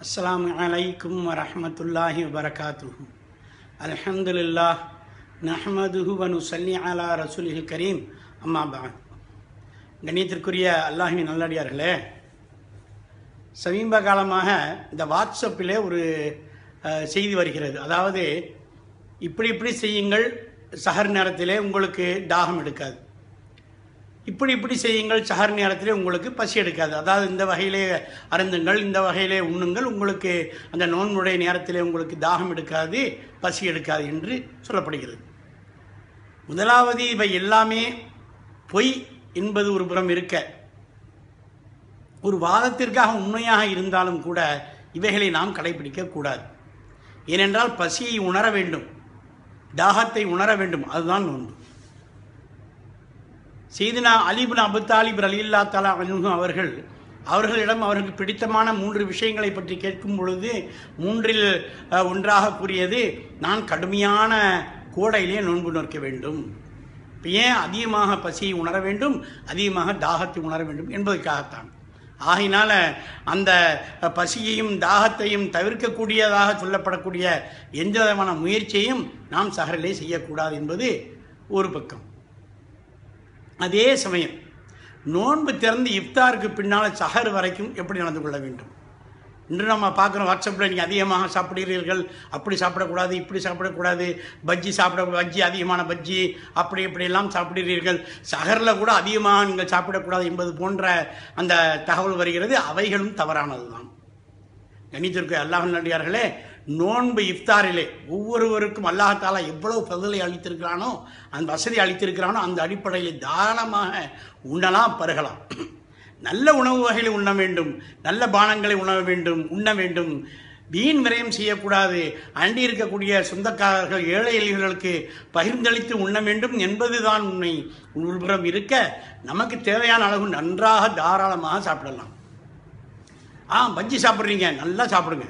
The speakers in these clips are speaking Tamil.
அஸ்ஸலாமு அலைக்கும் வரஹ்மத்துல்லாஹி வபரகாத்துஹு. அல்ஹம்துலில்லாஹ் நஹ்மதுஹு வ நுஸல்லி அலா ரசூலில் கரீம். அம்மா பஅத். கண்ணியத்திற்குரிய அல்லாஹ்வின் நல்லடியார்களே, சமீப காலமாக இந்த வாட்ஸ்அப்பிலே ஒரு செய்தி வருகிறது. அதாவது இப்படி செய்யுங்கள், சஹர் நேரத்திலே உங்களுக்கு தாகம் எடுக்காது, இப்படி செய்யுங்கள், சஹர் நேரத்திலே உங்களுக்கு பசி எடுக்காது. அதாவது இந்த வகையிலே அருந்துங்கள், இந்த வகையிலே உண்ணுங்கள், உங்களுக்கு அந்த நோன்புடைய நேரத்திலே உங்களுக்கு தாகம் எடுக்காது, பசி எடுக்காது என்று சொல்லப்படுகிறது. முதலாவது இவை எல்லாமே பொய் என்பது ஒரு புறம் இருக்க, ஒரு வாதத்திற்காக உண்மையாக இருந்தாலும் கூட இவைகளை நாம் கடைபிடிக்க கூடாது. ஏனென்றால் பசியை உணர வேண்டும், தாகத்தை உணர வேண்டும், அதுதான் நோன்பு. சையதுனா அலி இப்னு அபூ தாலிப் ரலியல்லாஹு தஆலா அன்ஹு அவர்களிடம் அவருக்கு பிடித்தமான 3 விஷயங்களை பற்றி கேட்கும் பொழுது 3இல் ஒன்றாக கூறியது, நான் கடுமையான கோடையிலே நோன்பு நோக்க வேண்டும். ஏன்? அதிகமாக பசியை உணர வேண்டும், அதிகமாக தாகத்தை உணர வேண்டும் என்பதற்காகத்தான். ஆகையினால அந்த பசியையும் தாகத்தையும் தவிர்க்கக்கூடியதாக சொல்லப்படக்கூடிய எந்த விதமான முயற்சியையும் நாம் சஹரிலே செய்யக்கூடாது என்பது ஒரு பக்கம். அதே சமயம் நோன்பு திறந்து இஃப்தாருக்கு பின்னால் சஹர் வரைக்கும் எப்படி நடந்து கொள்ள வேண்டும்? இன்று நம்ம பார்க்குறோம், வாட்ஸ்அப்பில் நீங்கள் அதிகமாக சாப்பிடுகிறீர்கள், அப்படி சாப்பிடக்கூடாது, இப்படி சாப்பிடக்கூடாது, பஜ்ஜி அதிகமான பஜ்ஜி இப்படியெல்லாம் சாப்பிடுகிறீர்கள், சஹரில் கூட அதிகமாக நீங்கள் சாப்பிடக்கூடாது என்பது போன்ற அந்த தகவல் வருகிறது. அவைகளும் தவறானது தான். கணித்திற்கு அல்லாஹ் நல்லடியார்களே, நோன்பு இஃப்தாரிலே ஒவ்வொருவருக்கும் அல்லாஹ் தஆலா எவ்வளவு ஃபضலை அளித்திருக்கிறானோ, அந்த வசதி அளித்திருக்கிறானோ, அந்த அடிப்படையில் தாராளமாக உண்ணலாம், பருகலாம். நல்ல உணவு வகைகளை உண்ண வேண்டும், நல்ல பானங்களை உண்ண வேண்டும். வீண் விரயம் செய்யக்கூடாது. அண்டி இருக்கக்கூடிய சொந்தக்காரர்கள், ஏழை எளியவர்களுக்கு பகிர்ந்தளித்து உண்ண வேண்டும் என்பதுதான் உண்மை. உள்புறம் இருக்க நமக்கு தேவையான அளவு நன்றாக தாராளமாக சாப்பிடலாம். பஜ்ஜி சாப்பிட்றீங்க, நல்லா சாப்பிடுங்க.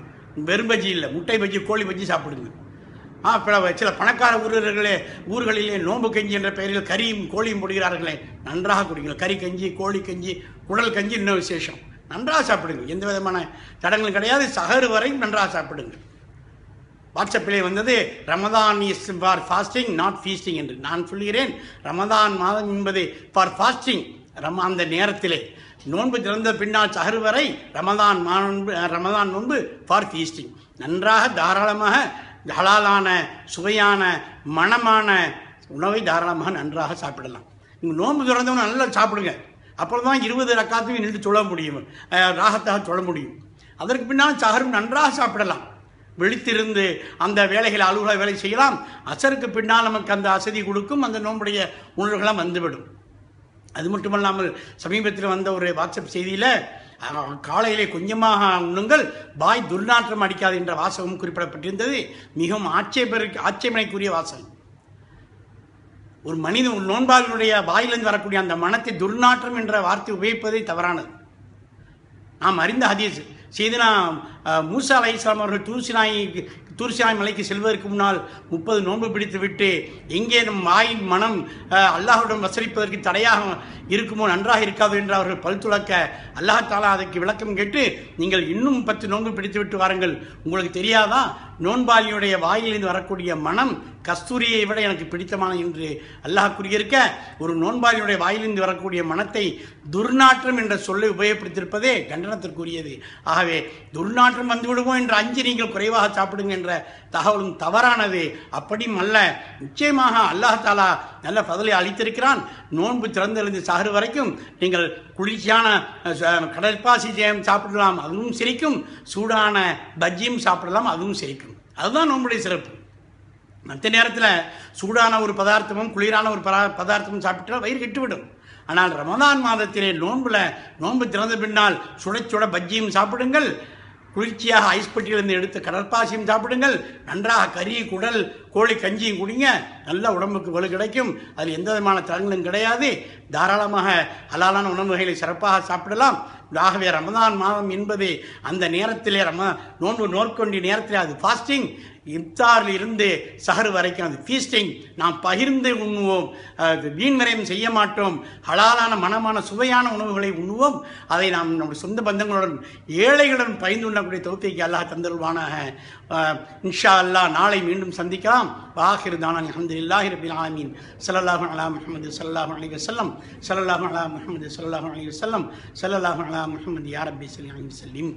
வெறும் பஜ்ஜி இல்லை, முட்டை பஜ்ஜி, கோழி பஜ்ஜி சாப்பிடுங்க. சில பணக்கார ஊர்களிலே நோன்பு கஞ்சி என்ற பெயரில் கறியும் கோழியும் போடுகிறார்களே, நன்றாக குடிங்கள். கறி கஞ்சி, கோழி கஞ்சி, குடல் கஞ்சி இன்னும் விசேஷம். நன்றாக சாப்பிடுங்க, எந்த விதமான தடங்களும் கிடையாது. சஹர் வரை நன்றாக சாப்பிடுங்க. வாட்ஸ்அப்பிலே வந்தது, Ramadan is for fasting not feasting என்று. நான் சொல்கிறேன், ரமதான் மாதம் என்பது ஃபார் ஃபாஸ்டிங். அந்த நேரத்திலே நோன்பு திறந்த பின்னால் சஹர் வரை ரமதான் நோன்பு ஃபார் ஃபீஸ்டிங். நன்றாக தாராளமாக ஹலாலான, சுவையான, மணமான உணவை தாராளமாக நன்றாக சாப்பிடலாம். நீங்கள் நோன்பு திறந்தவங்க நல்லா சாப்பிடுங்க. அப்புறம் தான் 20 ரக்காத்தையும் நின்று தொழ முடியும், ராகத்தாக தொழ முடியும். அதற்கு பின்னால் சஹரும் நன்றாக சாப்பிடலாம். விழித்திருந்து அந்த வேலைகளை, அலுவலக வேலை செய்யலாம். அசருக்கு பின்னால் நமக்கு அந்த அசதி கொடுக்கும், அந்த நோன்புடைய உணர்வுகளாம் வந்துவிடும். அது மட்டுமல்லாமல் சமீபத்தில் வந்த ஒரு வாட்ஸ்அப் செய்தியில், காலையிலே கொஞ்சமாக உண்ணுங்கள், பாய் துர்நாற்றம் அடிக்காது என்ற வாசகம் குறிப்பிடப்பட்டிருந்தது. மிகவும் ஆட்சேபனைக்குரிய வாசகம். ஒரு மனிதன் நோன்பாளனுடைய வாயிலிருந்து வரக்கூடிய அந்த மனத்தை துர்நாற்றம் என்ற வார்த்தை உபயோகிப்பதை தவறானது. நாம் அறிந்த ஹதீஸ், சையதுனா மூசா அலைஹிஸ்ஸலாம் அவர்கள் தூர்சினாய் மலைக்கு செல்வதற்கு முன்னால் 30 நோன்பு பிடித்து விட்டு, எங்கே நம் வாயின் மனம் அல்லாஹ்விடம் வசரிப்பதற்கு தடையாக இருக்குமோ, நன்றாக இருக்காது என்று அவர்கள் பல்துளக்க, அல்லாஹ் தஆலா அதற்கு விளக்கம் கேட்டு, நீங்கள் இன்னும் 10 நோன்பு பிடித்து விட்டு வாருங்கள், உங்களுக்கு தெரியாதா நோன்பாளியுடைய வாயிலிருந்து வரக்கூடிய மனம் கஸ்தூரியை விட எனக்கு பிடித்தமான என்று அல்லாஹ் கூறியிருக்க, ஒரு நோன்பாளியுடைய வாயிலிருந்து வரக்கூடிய மனத்தை துர்நாற்றம் என்ற சொல்லை உபயோகப்படுத்தியிருப்பதே கண்டனத்திற்குரியது. ஆகவே துர்நாற்றம் வந்துவிடுமோ என்று அஞ்சு நீங்கள் குறைவாக சாப்பிடுங்க என்ற தகவலும் தவறானது. அப்படியும் அல்ல. நிச்சயமாக அல்லாஹ் தஆலா நல்ல ஃபضலை அளித்திருக்கிறான். நோன்பு திறந்திருந்து சஹர் வரைக்கும் நீங்கள் குளிர்ச்சியான கடற்பாசி சாப்பிடலாம், அதுவும் சிரிக்கும். சூடான பஜ்ஜியும் சாப்பிடலாம், அதுவும் சிரிக்கும். அதுதான் நோன்புடைய சிறப்பு. மற்ற நேரத்தில் சூடான ஒரு பதார்த்தமும் குளிரான ஒரு பதார்த்தமும் சாப்பிட்டால் வயிறு கெட்டுவிடும். ஆனால் ரமதான் மாதத்திலே நோன்பு திறந்த பின்னால் சுட பஜ்ஜியும் சாப்பிடுங்கள், குளிர்ச்சியாக ஐஸ் பெட்டியிலிருந்து எடுத்த கடற்பாசியும் சாப்பிடுங்கள், நன்றாக கறி, குடல், கோழி கஞ்சியும் குடிங்க. நல்ல உடம்புக்கு வலு கிடைக்கும். அதில் எந்த விதமான தரங்களும் கிடையாது. தாராளமாக ஹலாலான உணவுகளை சிறப்பாக சாப்பிடலாம். ஆகவே ரமதான் மாதம் என்பது அந்த நேரத்திலே நோன்பு நோற்கொண்டிய நேரத்தில் அது ஃபாஸ்டிங், இஃப்தாரில் இருந்து சஹர் வரைக்கும் அது ஃபீஸ்டிங். நாம் பகிர்ந்து உண்ணுவோம், வீண் விரயம் செய்ய மாட்டோம், ஹலாலான மனமான சுவையான உணவுகளை உண்ணுவோம். அதை நாம் நம்முடைய சொந்த பந்தங்களுடன் ஏழைகளுடன் பகிர்ந்து உண்ணக்கூடிய தௌஃபீக் அல்லாஹ் தந்தருள்வானாக. இன்ஷா அல்லாஹ் நாளை மீண்டும் சந்திக்கலாம். வாஹிர் தானான் அல்ஹம்துலில்லாஹி ரப்பில் ஆலமீன். ஸல்லல்லாஹு அலா முஹம்மது ஸல்லல்லாஹு அலைஹி வஸல்லம், ஸல்லல்லாஹு அலா முஹம்மது ஸல்லல்லாஹு அலைஹி வஸல்லம், ஸல்லல்லாஹு அலா முஹம்மது யா ரப்பி ஸல்லி அலைஹி வஸல்லம்.